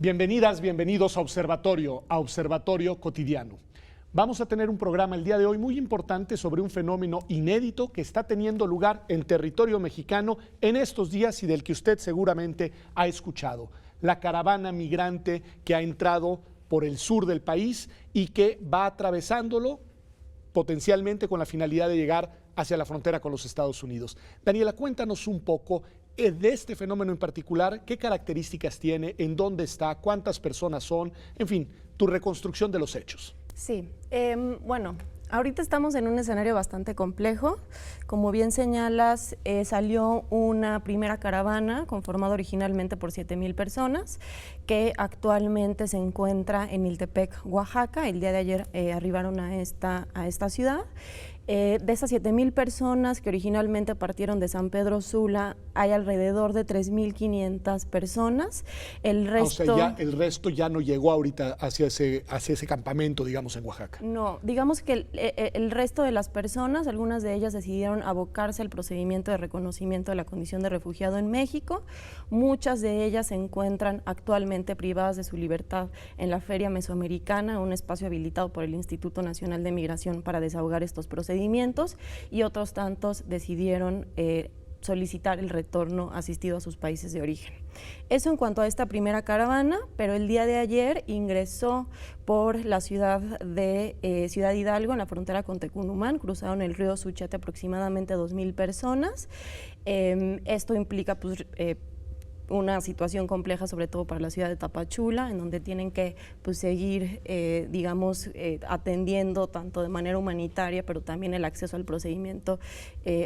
Bienvenidas, bienvenidos a Observatorio Cotidiano. Vamos a tener un programa el día de hoy muy importante sobre un fenómeno inédito que está teniendo lugar en territorio mexicano en estos días y del que usted seguramente ha escuchado. La caravana migrante que ha entrado por el sur del país y que va atravesándolo potencialmente con la finalidad de llegar hacia la frontera con los Estados Unidos. Daniela, cuéntanos un poco de este fenómeno en particular, qué características tiene, en dónde está, cuántas personas son, en fin, tu reconstrucción de los hechos. Sí, bueno, ahorita estamos en un escenario bastante complejo. Como bien señalas, salió una primera caravana conformada originalmente por 7,000 personas que actualmente se encuentra en Iltepec, Oaxaca. El día de ayer arribaron a esta ciudad. De esas 7,000 personas que originalmente partieron de San Pedro Sula, hay alrededor de 3,500 personas. El resto, o sea, el resto ya no llegó ahorita hacia ese campamento, digamos, en Oaxaca. No, digamos que el resto de las personas, algunas de ellas decidieron abocarse al procedimiento de reconocimiento de la condición de refugiado en México. Muchas de ellas se encuentran actualmente privadas de su libertad en la Feria Mesoamericana, un espacio habilitado por el Instituto Nacional de Migración para desahogar estos procedimientos, y otros tantos decidieron solicitar el retorno asistido a sus países de origen. Eso en cuanto a esta primera caravana, pero el día de ayer ingresó por la ciudad de Ciudad Hidalgo, en la frontera con Tecunumán, cruzaron el río Suchiate aproximadamente 2,000 personas. Esto implica una situación compleja, sobre todo para la ciudad de Tapachula, en donde tienen que seguir, atendiendo tanto de manera humanitaria, pero también el acceso al procedimiento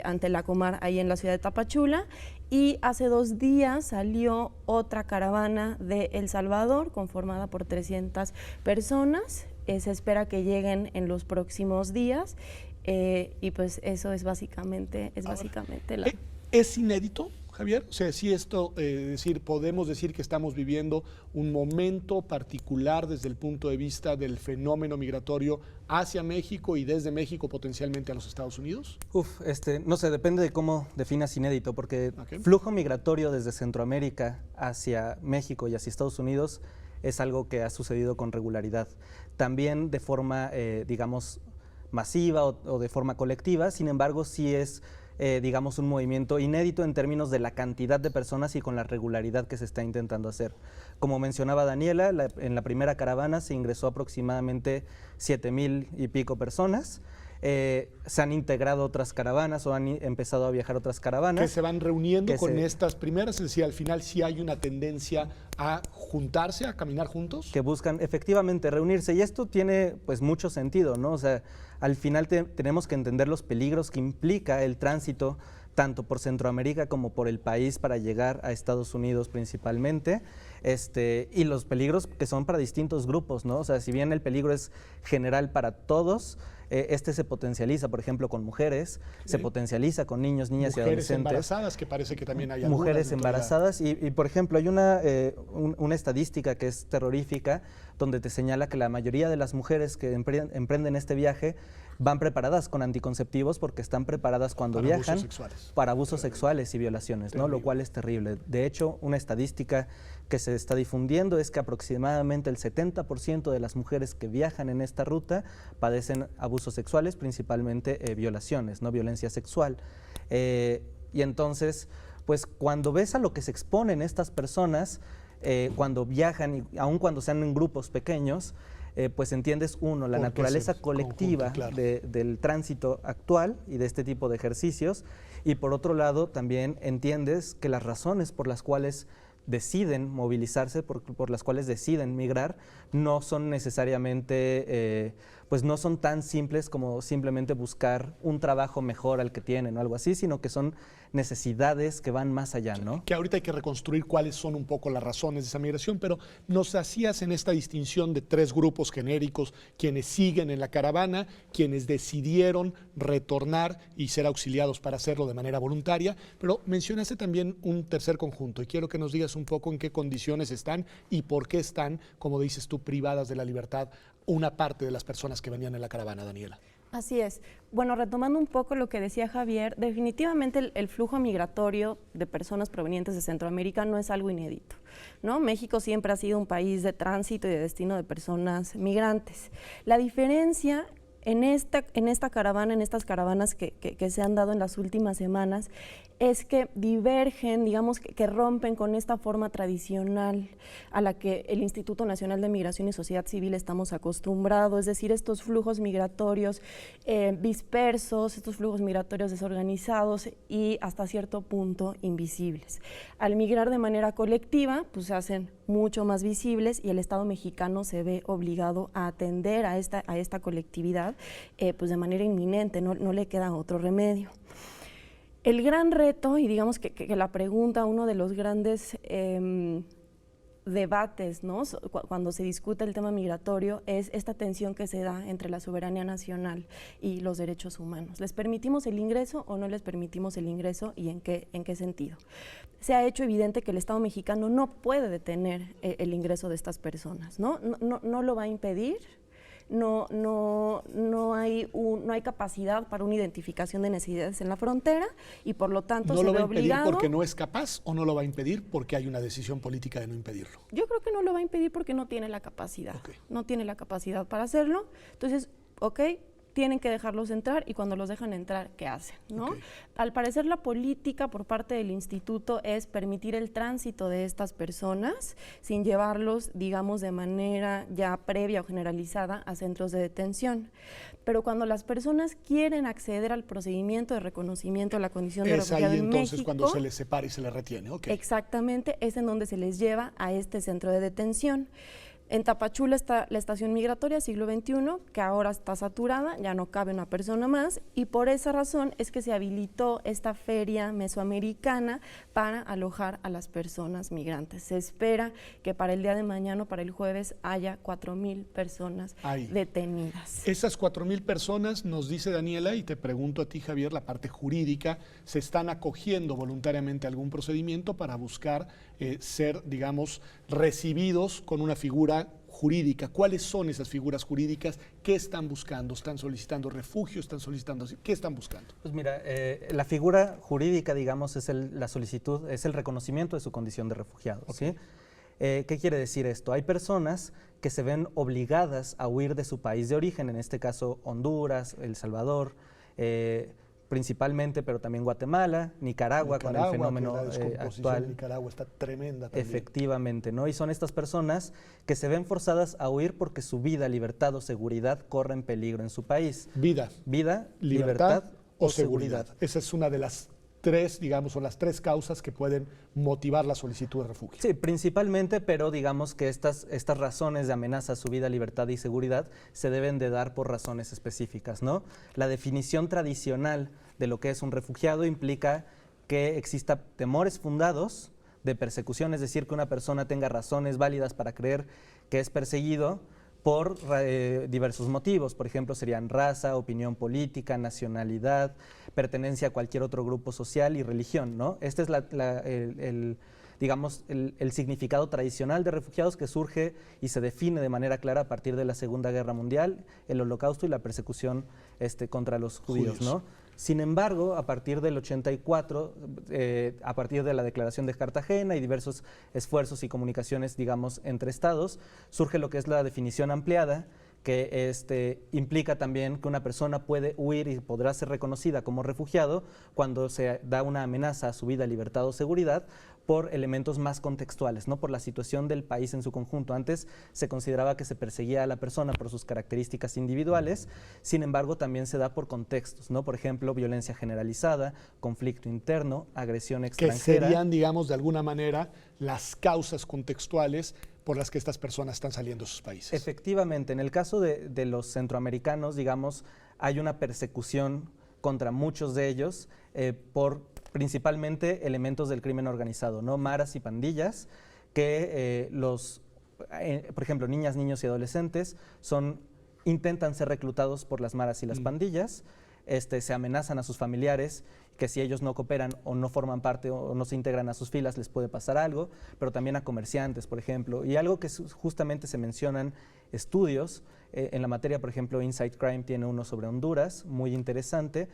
ante la Comar ahí en la ciudad de Tapachula. Y hace 2 días salió otra caravana de El Salvador, conformada por 300 personas. Se espera que lleguen en los próximos días, y pues eso es básicamente la... ¿Es inédito, Javier? O sea, sí, podemos decir que estamos viviendo un momento particular desde el punto de vista del fenómeno migratorio hacia México y desde México potencialmente a los Estados Unidos. No sé, depende de cómo definas inédito, porque flujo migratorio desde Centroamérica hacia México y hacia Estados Unidos es algo que ha sucedido con regularidad. También de forma, masiva o de forma colectiva, sin embargo, sí es un movimiento inédito en términos de la cantidad de personas y con la regularidad que se está intentando hacer. Como mencionaba Daniela, en la primera caravana se ingresó aproximadamente 7,000 y pico personas. Se han integrado otras caravanas o han empezado a viajar otras caravanas. Que se van reuniendo con estas primeras, es decir, al final sí hay una tendencia a juntarse, a caminar juntos. Que buscan efectivamente reunirse, y esto tiene pues mucho sentido, ¿no? O sea, al final tenemos que entender los peligros que implica el tránsito tanto por Centroamérica como por el país para llegar a Estados Unidos principalmente, y los peligros que son para distintos grupos, ¿no? O sea, si bien el peligro es general para todos, se potencializa, por ejemplo, con mujeres, se potencializa con niños, niñas y adolescentes. Mujeres embarazadas, que parece que también hay algunas. Mujeres embarazadas, y por ejemplo, hay una estadística que es terrorífica, donde te señala que la mayoría de las mujeres que emprenden este viaje van preparadas con anticonceptivos porque están preparadas cuando viajan para abusos sexuales y violaciones, ¿no? Lo cual es terrible. De hecho, una estadística que se está difundiendo es que aproximadamente el 70% de las mujeres que viajan en esta ruta padecen abusos sexuales, principalmente violaciones, ¿no? Violencia sexual. Y entonces, pues cuando ves a lo que se exponen estas personas, cuando viajan, y aun cuando sean en grupos pequeños, pues entiendes, la naturaleza colectiva del tránsito actual y de este tipo de ejercicios, y por otro lado también entiendes que las razones por las cuales deciden movilizarse, por las cuales deciden migrar, no son necesariamente, pues no son tan simples como simplemente buscar un trabajo mejor al que tienen o algo así, sino que son necesidades que van más allá, ¿no? Que ahorita hay que reconstruir cuáles son un poco las razones de esa migración, pero nos hacías en esta distinción de 3 grupos genéricos: quienes siguen en la caravana, quienes decidieron retornar y ser auxiliados para hacerlo de manera voluntaria, pero mencionaste también un tercer conjunto, y quiero que nos digas un poco en qué condiciones están y por qué están, como dices tú, privadas de la libertad una parte de las personas que venían en la caravana, Daniela. Así es. Bueno, retomando un poco lo que decía Javier, definitivamente el flujo migratorio de personas provenientes de Centroamérica no es algo inédito, ¿no? México siempre ha sido un país de tránsito y de destino de personas migrantes. La diferencia en esta caravana, en estas caravanas que se han dado en las últimas semanas, es que divergen, digamos, que rompen con esta forma tradicional a la que el Instituto Nacional de Migración y Sociedad Civil estamos acostumbrados, es decir, estos flujos migratorios dispersos, estos flujos migratorios desorganizados y hasta cierto punto invisibles. Al migrar de manera colectiva, pues se hacen mucho más visibles y el Estado mexicano se ve obligado a atender a esta colectividad pues de manera inminente, no le queda otro remedio. El gran reto, y digamos que la pregunta, uno de los grandes debates, ¿no?, cuando se discute el tema migratorio, es esta tensión que se da entre la soberanía nacional y los derechos humanos. ¿Les permitimos el ingreso o no les permitimos el ingreso y en qué sentido? Se ha hecho evidente que el Estado mexicano no puede detener el ingreso de estas personas, ¿no? No lo va a impedir. No hay capacidad para una identificación de necesidades en la frontera y por lo tanto se ve obligado. ¿No lo va a impedir porque no es capaz o no lo va a impedir porque hay una decisión política de no impedirlo? Yo creo que no lo va a impedir porque no tiene la capacidad. Okay. No tiene la capacidad para hacerlo. Entonces, tienen que dejarlos entrar y cuando los dejan entrar, ¿qué hacen? ¿No? Okay. Al parecer la política por parte del instituto es permitir el tránsito de estas personas sin llevarlos, digamos, de manera ya previa o generalizada a centros de detención. Pero cuando las personas quieren acceder al procedimiento de reconocimiento de la condición de refugiado en México... Es ahí entonces cuando se les separa y se les retiene. Okay. Exactamente, es en donde se les lleva a este centro de detención. En Tapachula está la estación migratoria siglo XXI, que ahora está saturada, ya no cabe una persona más, y por esa razón es que se habilitó esta feria mesoamericana para alojar a las personas migrantes. Se espera que para el día de mañana, para el jueves, haya 4,000 personas detenidas. Esas 4,000 personas, nos dice Daniela, y te pregunto a ti, Javier, la parte jurídica, ¿se están acogiendo voluntariamente a algún procedimiento para buscar ser, digamos, recibidos con una figura jurídica? ¿Cuáles son esas figuras jurídicas? ¿Qué están buscando? ¿Están solicitando refugio? ¿Están solicitando? ¿Qué están buscando? Pues mira, la figura jurídica, digamos, es la solicitud, es el reconocimiento de su condición de refugiado. Okay. ¿Sí? ¿Qué quiere decir esto? Hay personas que se ven obligadas a huir de su país de origen, en este caso Honduras, El Salvador, principalmente, pero también Guatemala, Nicaragua con el fenómeno actual. Nicaragua está tremenda también. Efectivamente, ¿no? Y son estas personas que se ven forzadas a huir porque su vida, libertad o seguridad corre en peligro en su país. Vida, libertad o seguridad. Esa es una de las tres, digamos, son las tres causas que pueden motivar la solicitud de refugio. Sí, principalmente, pero digamos que estas razones de amenaza a su vida, libertad y seguridad se deben de dar por razones específicas, ¿no? La definición tradicional de lo que es un refugiado implica que exista temores fundados de persecución, es decir, que una persona tenga razones válidas para creer que es perseguido por diversos motivos. Por ejemplo, serían raza, opinión política, nacionalidad, pertenencia a cualquier otro grupo social y religión, ¿no? Este es digamos, el significado tradicional de refugiados que surge y se define de manera clara a partir de la Segunda Guerra Mundial, el Holocausto y la persecución contra los judíos, ¿no? Sin embargo, a partir del 84, a partir de la Declaración de Cartagena y diversos esfuerzos y comunicaciones, digamos, entre estados, surge lo que es la definición ampliada, que implica también que una persona puede huir y podrá ser reconocida como refugiado cuando se da una amenaza a su vida, libertad o seguridad por elementos más contextuales, no por la situación del país en su conjunto. Antes se consideraba que se perseguía a la persona por sus características individuales, sin embargo también se da por contextos, ¿no? Por ejemplo, violencia generalizada, conflicto interno, agresión extranjera. Que serían, digamos, de alguna manera las causas contextuales por las que estas personas están saliendo de sus países. Efectivamente, en el caso de los centroamericanos, digamos, hay una persecución contra muchos de ellos por principalmente elementos del crimen organizado, ¿no? Maras y pandillas, que por ejemplo, niñas, niños y adolescentes intentan ser reclutados por las maras y las pandillas, se amenazan a sus familiares que si ellos no cooperan o no forman parte o no se integran a sus filas les puede pasar algo, pero también a comerciantes, por ejemplo. Y algo que justamente se mencionan estudios. En la materia, por ejemplo, Inside Crime tiene uno sobre Honduras, muy interesante.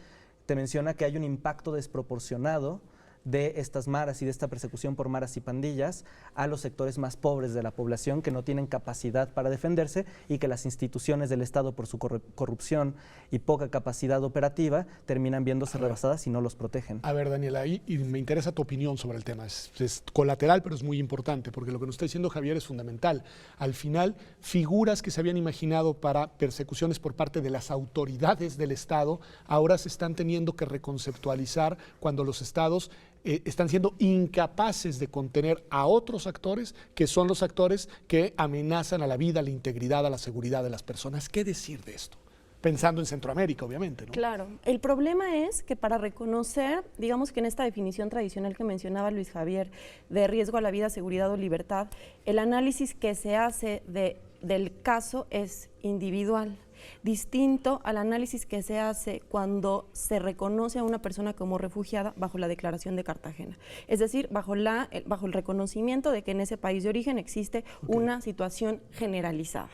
Te menciona que hay un impacto desproporcionado de estas maras y de esta persecución por maras y pandillas a los sectores más pobres de la población que no tienen capacidad para defenderse y que las instituciones del Estado, por su corrupción y poca capacidad operativa, terminan viéndose rebasadas y no los protegen. A ver, Daniela, ahí y me interesa tu opinión sobre el tema. Es colateral, pero es muy importante, porque lo que nos está diciendo Javier es fundamental. Al final, figuras que se habían imaginado para persecuciones por parte de las autoridades del Estado, ahora se están teniendo que reconceptualizar cuando los estados están siendo incapaces de contener a otros actores que son los actores que amenazan a la vida, a la integridad, a la seguridad de las personas. ¿Qué decir de esto? Pensando en Centroamérica, obviamente, ¿no? Claro. El problema es que para reconocer, digamos que en esta definición tradicional que mencionaba Luis Javier, de riesgo a la vida, seguridad o libertad, el análisis que se hace del caso es individual, distinto al análisis que se hace cuando se reconoce a una persona como refugiada bajo la Declaración de Cartagena. Es decir, bajo el reconocimiento de que en ese país de origen existe una situación generalizada.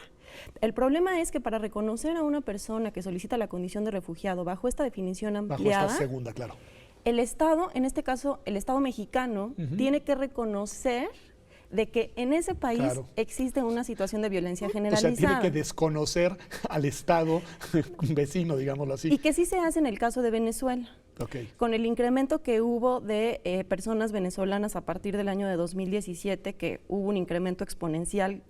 El problema es que para reconocer a una persona que solicita la condición de refugiado bajo esta definición ampliada, bajo esta segunda, claro, el Estado, en este caso el Estado mexicano, tiene que reconocer de que en ese país existe una situación de violencia generalizada. O sea, tiene que desconocer al Estado vecino, digámoslo así. Y que sí se hace en el caso de Venezuela. Con el incremento que hubo de personas venezolanas a partir del año de 2017, que hubo un incremento exponencial,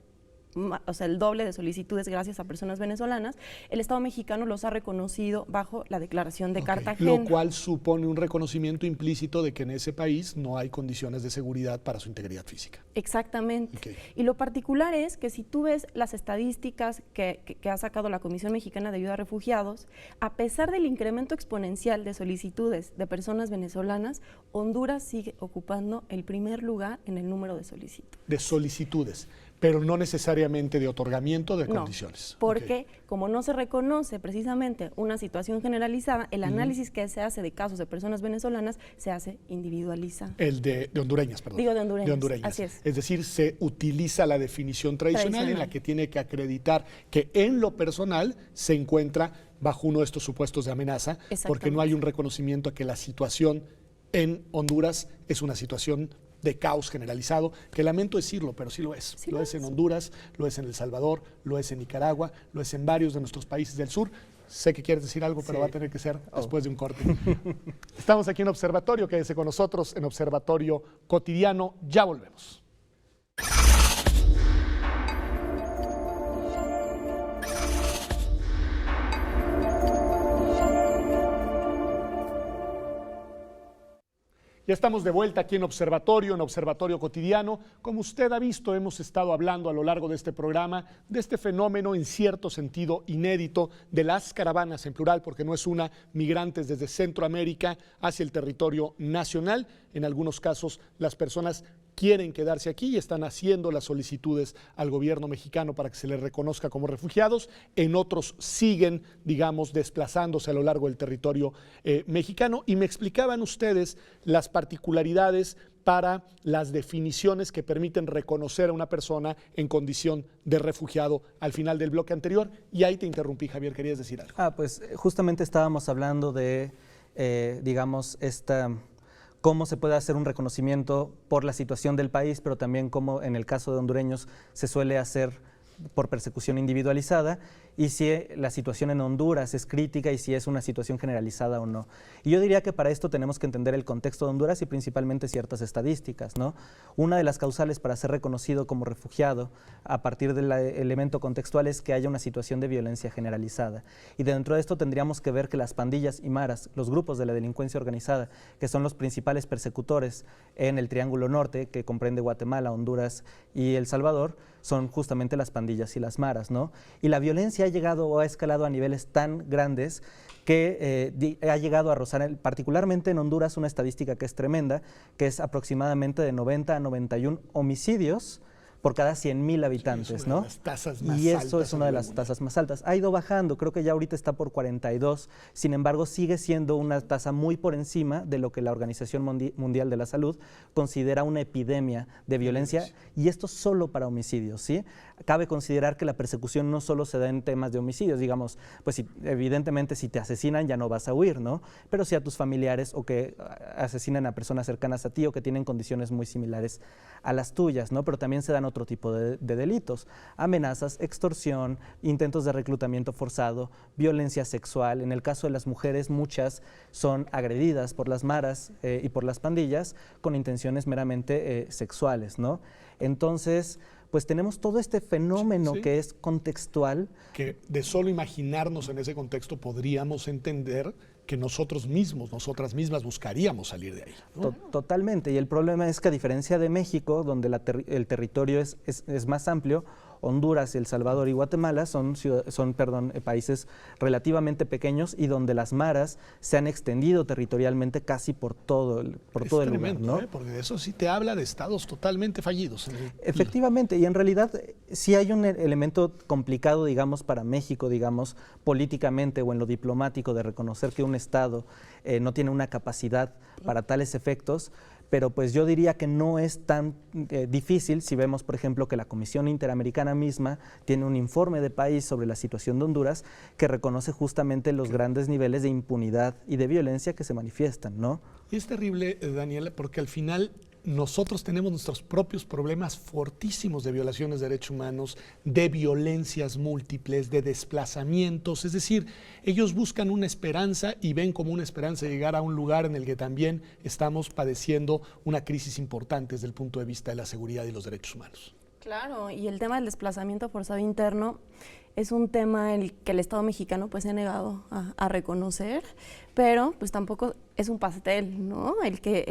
o sea, el doble de solicitudes gracias a personas venezolanas, el Estado mexicano los ha reconocido bajo la Declaración de Cartagena. Lo cual supone un reconocimiento implícito de que en ese país no hay condiciones de seguridad para su integridad física. Exactamente. Y lo particular es que si tú ves las estadísticas que ha sacado la Comisión Mexicana de Ayuda a Refugiados, a pesar del incremento exponencial de solicitudes de personas venezolanas, Honduras sigue ocupando el primer lugar en el número de solicitudes. De solicitudes, pero no necesariamente de otorgamiento de condiciones. Porque como no se reconoce precisamente una situación generalizada, el análisis que se hace de casos de personas venezolanas se hace individualizado. El de hondureñas, perdón. Digo de hondureñas. De hondureñas. Así es. Es decir, se utiliza la definición tradicional en la que tiene que acreditar que en lo personal se encuentra bajo uno de estos supuestos de amenaza, porque no hay un reconocimiento a que la situación en Honduras es una situación de caos generalizado, que lamento decirlo, pero sí lo es. Sí lo es en Honduras, lo es en El Salvador, lo es en Nicaragua, lo es en varios de nuestros países del sur. Sé que quieres decir algo, pero va a tener que ser después de un corte. Estamos aquí en Observatorio, quédese con nosotros en Observatorio Cotidiano, ya volvemos. Ya estamos de vuelta aquí en Observatorio Cotidiano. Como usted ha visto, hemos estado hablando a lo largo de este programa de este fenómeno en cierto sentido inédito de las caravanas en plural, porque no es una, migrantes desde Centroamérica hacia el territorio nacional. En algunos casos las personas quieren quedarse aquí y están haciendo las solicitudes al gobierno mexicano para que se les reconozca como refugiados. En otros siguen, digamos, desplazándose a lo largo del territorio mexicano. Y me explicaban ustedes las particularidades para las definiciones que permiten reconocer a una persona en condición de refugiado al final del bloque anterior. Y ahí te interrumpí, Javier, ¿querías decir algo? Pues justamente estábamos hablando de, digamos, cómo se puede hacer un reconocimiento por la situación del país, pero también cómo en el caso de hondureños se suele hacer por persecución individualizada, y si la situación en Honduras es crítica y si es una situación generalizada o no. Y yo diría que para esto tenemos que entender el contexto de Honduras y principalmente ciertas estadísticas, ¿no? Una de las causales para ser reconocido como refugiado a partir del elemento contextual es que haya una situación de violencia generalizada. Y dentro de esto tendríamos que ver que las pandillas y maras, los grupos de la delincuencia organizada, que son los principales persecutores en el Triángulo Norte, que comprende Guatemala, Honduras y El Salvador, son justamente las pandillas y las maras, ¿no? Y la violencia ha llegado o ha escalado a niveles tan grandes que ha llegado a rozar, particularmente en Honduras, una estadística que es tremenda, que es aproximadamente de 90 a 91 homicidios por cada 100,000 habitantes, es una ¿no? de las tasas más Y eso altas es una a de nivel las tasas más altas. Ha ido bajando, creo que ya ahorita está por 42, sin embargo sigue siendo una tasa muy por encima de lo que la Organización Mundial de la Salud considera una epidemia de violencia, y esto solo para homicidios, ¿sí? Cabe considerar que la persecución no solo se da en temas de homicidios, digamos, pues si, evidentemente si te asesinan ya no vas a huir, ¿no? Pero si a tus familiares o que asesinan a personas cercanas a ti o que tienen condiciones muy similares a las tuyas, ¿no? Pero también se dan otro tipo de delitos, amenazas, extorsión, intentos de reclutamiento forzado, violencia sexual. En el caso de las mujeres, muchas son agredidas por las maras y por las pandillas con intenciones meramente sexuales, ¿no? Entonces, pues tenemos todo este fenómeno que es contextual. Que de solo imaginarnos en ese contexto podríamos entender que nosotros mismos, nosotras mismas buscaríamos salir de ahí, ¿no? Totalmente, y el problema es que a diferencia de México, donde el territorio es más amplio, Honduras, El Salvador y Guatemala son países relativamente pequeños y donde las maras se han extendido territorialmente casi por todo el lugar, ¿no? Porque eso sí te habla de estados totalmente fallidos. Efectivamente, y en realidad sí hay un elemento complicado, digamos, para México, digamos, políticamente o en lo diplomático, de reconocer que un Estado no tiene una capacidad para tales efectos, pero pues yo diría que no es tan difícil si vemos, por ejemplo, que la Comisión Interamericana misma tiene un informe de país sobre la situación de Honduras que reconoce justamente los grandes niveles de impunidad y de violencia que se manifiestan, ¿no? Y es terrible, Daniela, porque al final nosotros tenemos nuestros propios problemas fortísimos de violaciones de derechos humanos, de violencias múltiples, de desplazamientos. Es decir, ellos buscan una esperanza y ven como una esperanza llegar a un lugar en el que también estamos padeciendo una crisis importante desde el punto de vista de la seguridad y los derechos humanos. Claro, y el tema del desplazamiento forzado interno es un tema que el Estado mexicano pues se ha negado a reconocer, pero pues tampoco es un pastel, ¿no? El que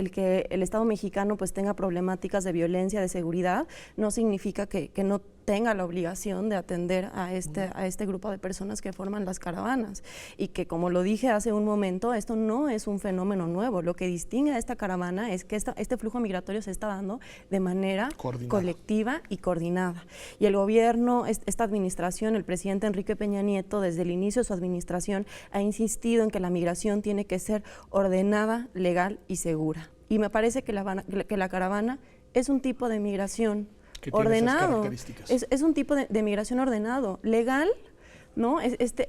el Estado mexicano pues tenga problemáticas de violencia, de seguridad, no significa que no tenga la obligación de atender a este grupo de personas que forman las caravanas, y que, como lo dije hace un momento, esto no es un fenómeno nuevo. Lo que distingue a esta caravana es que este flujo migratorio se está dando de manera colectiva y coordinada. Y el gobierno, esta administración, el presidente Enrique Peña Nieto, desde el inicio de su administración, ha insistido en que la migración tiene que ser ordenada, legal y segura. Y me parece que la caravana es un tipo de migración ordenado, es un tipo de migración ordenado, legal, ¿no? Este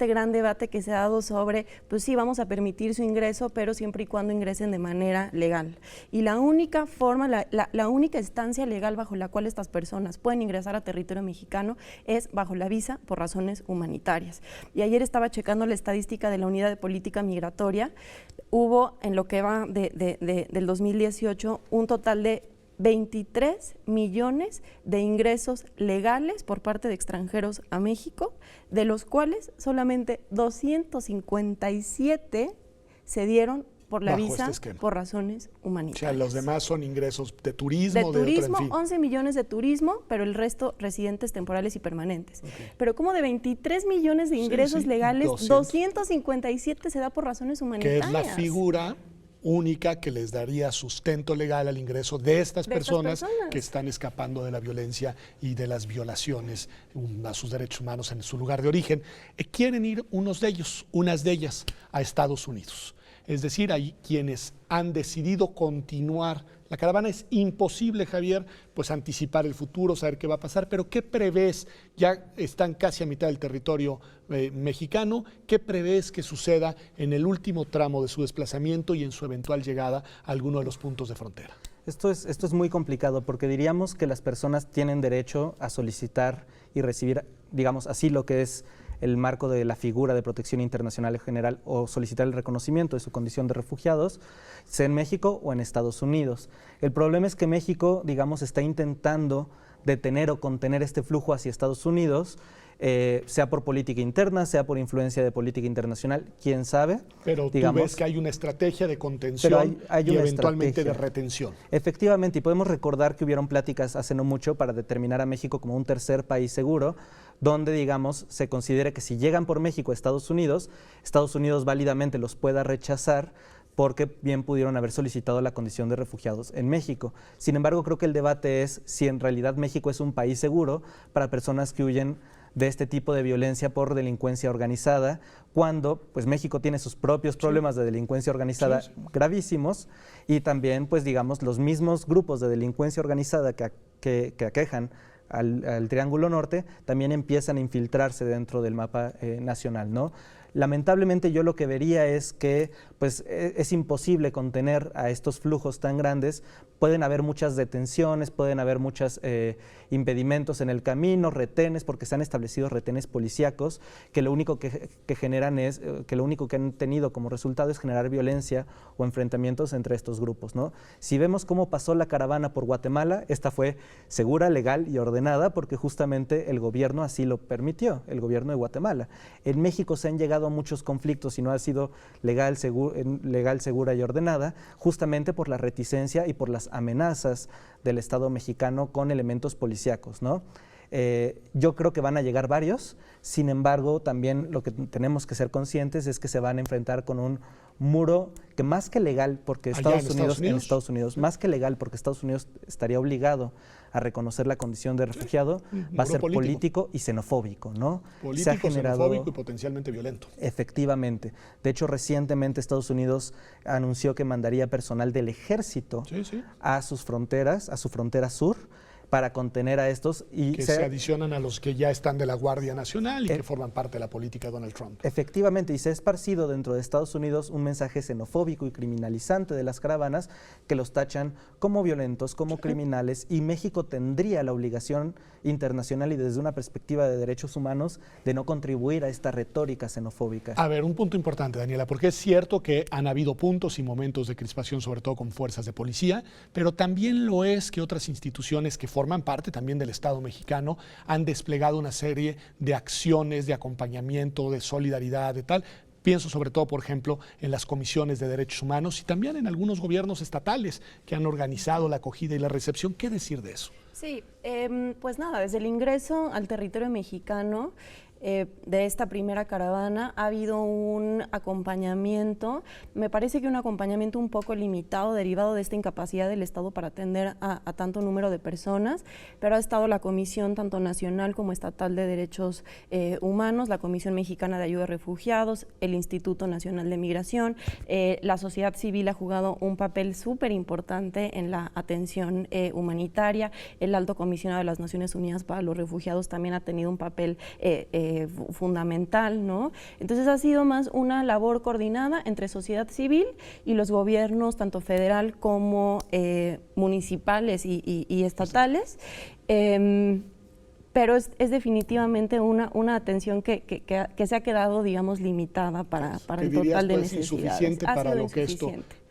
gran debate que se ha dado sobre, pues sí, vamos a permitir su ingreso, pero siempre y cuando ingresen de manera legal. Y la única forma, la única instancia legal bajo la cual estas personas pueden ingresar a territorio mexicano es bajo la visa por razones humanitarias. Y ayer estaba checando la estadística de la Unidad de Política Migratoria. Hubo, en lo que va del 2018, un total de 23 millones de ingresos legales por parte de extranjeros a México, de los cuales solamente 257 se dieron por la visa por razones humanitarias. O sea, los demás son ingresos de turismo. De turismo, 11 millones de turismo, pero el resto residentes temporales y permanentes. Okay. Pero como de 23 millones de ingresos legales, 257 se da por razones humanitarias. Que es la figura única que les daría sustento legal al ingreso de estas personas que están escapando de la violencia y de las violaciones a sus derechos humanos en su lugar de origen. Quieren ir unas de ellas a Estados Unidos. Es decir, hay quienes han decidido continuar la caravana. Es imposible, Javier, pues anticipar el futuro, saber qué va a pasar, pero ¿qué prevés? Ya están casi a mitad del territorio mexicano. ¿Qué prevés que suceda en el último tramo de su desplazamiento y en su eventual llegada a alguno de los puntos de frontera? Esto es muy complicado, porque diríamos que las personas tienen derecho a solicitar y recibir, digamos, asilo, que es el marco de la figura de protección internacional en general, o solicitar el reconocimiento de su condición de refugiados, sea en México o en Estados Unidos. El problema es que México, digamos, está intentando detener o contener este flujo hacia Estados Unidos, sea por política interna, sea por influencia de política internacional, quién sabe. Pero tú ves que hay una estrategia de contención y eventualmente de retención. Efectivamente, y podemos recordar que hubieron pláticas hace no mucho para determinar a México como un tercer país seguro, donde, digamos, se considere que si llegan por México a Estados Unidos válidamente los pueda rechazar, porque bien pudieron haber solicitado la condición de refugiados en México. Sin embargo, creo que el debate es si en realidad México es un país seguro para personas que huyen de este tipo de violencia por delincuencia organizada, cuando pues México tiene sus propios problemas de delincuencia organizada gravísimos, y también pues digamos los mismos grupos de delincuencia organizada que aquejan al Triángulo Norte también empiezan a infiltrarse dentro del mapa nacional, ¿no? Lamentablemente yo lo que vería es que pues, es imposible contener a estos flujos tan grandes. Pueden haber muchas detenciones, pueden haber muchos impedimentos en el camino, retenes, porque se han establecido retenes policíacos que lo único que generan es, que lo único que han tenido como resultado es generar violencia o enfrentamientos entre estos grupos, ¿no? Si vemos cómo pasó la caravana por Guatemala, esta fue segura, legal y ordenada porque justamente el gobierno así lo permitió, el gobierno de Guatemala. En México se han llegado a muchos conflictos y no ha sido legal, segura y ordenada, justamente por la reticencia y por las amenazas del Estado mexicano con elementos policíacos, ¿no? Yo creo que van a llegar varios, sin embargo, también lo que tenemos que ser conscientes es que se van a enfrentar con un muro que más que legal, porque Estados Unidos, más que legal, porque Estados Unidos estaría obligado a reconocer la condición de refugiado, va a ser político y xenofóbico, ¿no? Político, xenofóbico y potencialmente violento. Efectivamente. De hecho, recientemente Estados Unidos anunció que mandaría personal del ejército a sus fronteras, a su frontera sur, para contener a estos. Y que se adicionan a los que ya están de la Guardia Nacional y que forman parte de la política de Donald Trump. Efectivamente, y se ha esparcido dentro de Estados Unidos un mensaje xenofóbico y criminalizante de las caravanas que los tachan como violentos, como criminales, y México tendría la obligación internacional y desde una perspectiva de derechos humanos de no contribuir a esta retórica xenofóbica. A ver, un punto importante, Daniela, porque es cierto que han habido puntos y momentos de crispación, sobre todo con fuerzas de policía, pero también lo es que otras instituciones que forman parte también del Estado mexicano han desplegado una serie de acciones de acompañamiento, de solidaridad, de tal. Pienso sobre todo, por ejemplo, en las comisiones de derechos humanos y también en algunos gobiernos estatales que han organizado la acogida y la recepción. ¿Qué decir de eso? Sí, pues nada, desde el ingreso al territorio mexicano de esta primera caravana ha habido un acompañamiento, me parece que un acompañamiento un poco limitado derivado de esta incapacidad del Estado para atender a tanto número de personas, pero ha estado la Comisión tanto nacional como estatal de Derechos Humanos, la Comisión Mexicana de Ayuda a Refugiados, el Instituto Nacional de Migración, la sociedad civil ha jugado un papel súper importante en la atención humanitaria, el Alto Comisionado de las Naciones Unidas para los Refugiados también ha tenido un papel fundamental, ¿no? Entonces ha sido más una labor coordinada entre sociedad civil y los gobiernos, tanto federal como municipales y estatales. Pero es definitivamente una atención que se ha quedado, digamos, limitada para el total de necesidades. Insuficiente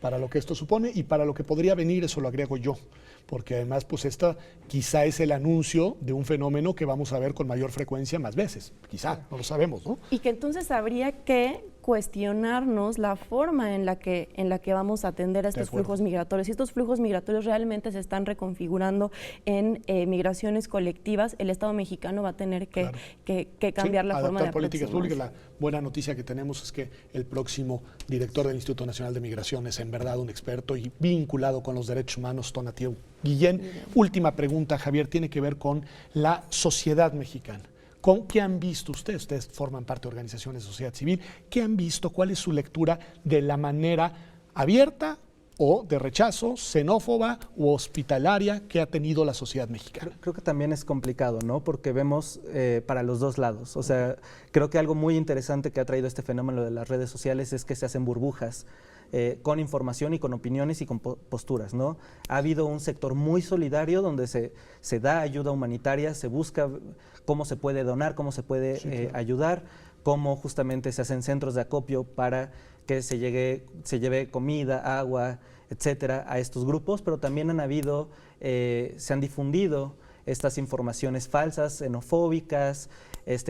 para lo que esto supone y para lo que podría venir, eso lo agrego yo, porque además pues esta quizá es el anuncio de un fenómeno que vamos a ver con mayor frecuencia más veces, quizá, no lo sabemos, ¿no? Y que entonces habría que cuestionarnos la forma en la que vamos a atender a estos flujos migratorios. Si estos flujos migratorios realmente se están reconfigurando en migraciones colectivas, el Estado mexicano va a tener que cambiar la forma de políticas públicas. La buena noticia que tenemos es que el próximo director del Instituto Nacional de Migración es en verdad un experto y vinculado con los derechos humanos, Tonatiuh Guillén. Última pregunta, Javier, tiene que ver con la sociedad mexicana. ¿Qué han visto ustedes? Ustedes forman parte de organizaciones de sociedad civil. ¿Qué han visto? ¿Cuál es su lectura de la manera abierta o de rechazo, xenófoba u hospitalaria que ha tenido la sociedad mexicana? Creo que también es complicado, ¿no? Porque vemos para los dos lados. O sea, creo que algo muy interesante que ha traído este fenómeno de las redes sociales es que se hacen burbujas con información y con opiniones y con posturas, ¿no? Ha habido un sector muy solidario donde se da ayuda humanitaria, se busca cómo se puede donar, cómo se puede ayudar, cómo justamente se hacen centros de acopio para que se lleve comida, agua, etcétera, a estos grupos, pero también se han difundido estas informaciones falsas, xenofóbicas,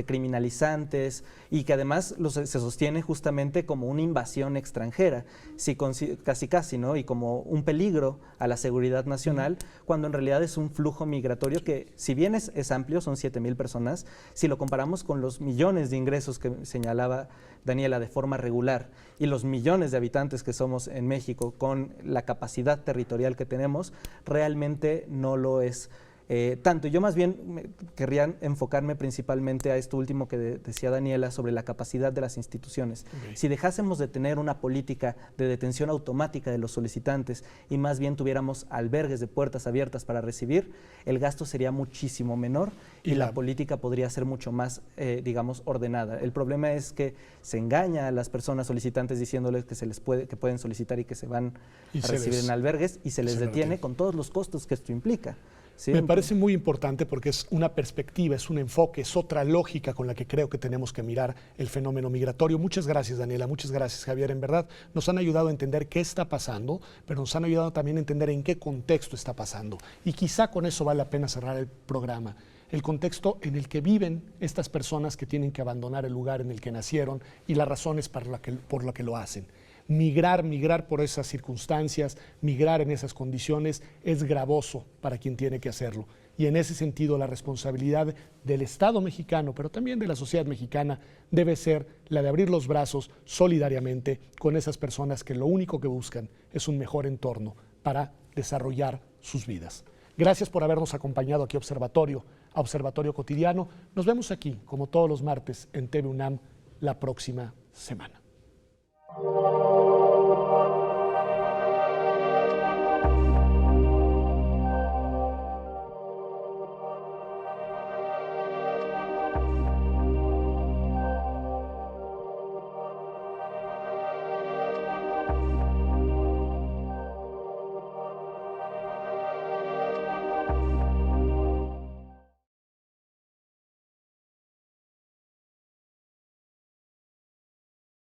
criminalizantes, y que además se sostiene justamente como una invasión extranjera, casi, ¿no? Y como un peligro a la seguridad nacional, cuando en realidad es un flujo migratorio que, si bien es amplio, son 7,000 personas, si lo comparamos con los millones de ingresos que señalaba Daniela de forma regular y los millones de habitantes que somos en México con la capacidad territorial que tenemos, realmente no lo es tanto. Yo más bien querría enfocarme principalmente a esto último que decía Daniela sobre la capacidad de las instituciones. Okay. Si dejásemos de tener una política de detención automática de los solicitantes y más bien tuviéramos albergues de puertas abiertas para recibir, el gasto sería muchísimo menor y la política podría ser mucho más, digamos, ordenada. El problema es que se engaña a las personas solicitantes diciéndoles que pueden solicitar y que se van a recibir en albergues, y se les detiene con todos los costos que esto implica. ¿Sí? Me parece muy importante porque es una perspectiva, es un enfoque, es otra lógica con la que creo que tenemos que mirar el fenómeno migratorio. Muchas gracias, Daniela, muchas gracias, Javier. En verdad nos han ayudado a entender qué está pasando, pero nos han ayudado también a entender en qué contexto está pasando. Y quizá con eso vale la pena cerrar el programa. El contexto en el que viven estas personas que tienen que abandonar el lugar en el que nacieron y las razones por las que lo hacen. Migrar por esas circunstancias, migrar en esas condiciones es gravoso para quien tiene que hacerlo. Y en ese sentido la responsabilidad del Estado mexicano, pero también de la sociedad mexicana, debe ser la de abrir los brazos solidariamente con esas personas que lo único que buscan es un mejor entorno para desarrollar sus vidas. Gracias por habernos acompañado aquí a Observatorio Cotidiano. Nos vemos aquí, como todos los martes, en TV UNAM la próxima semana.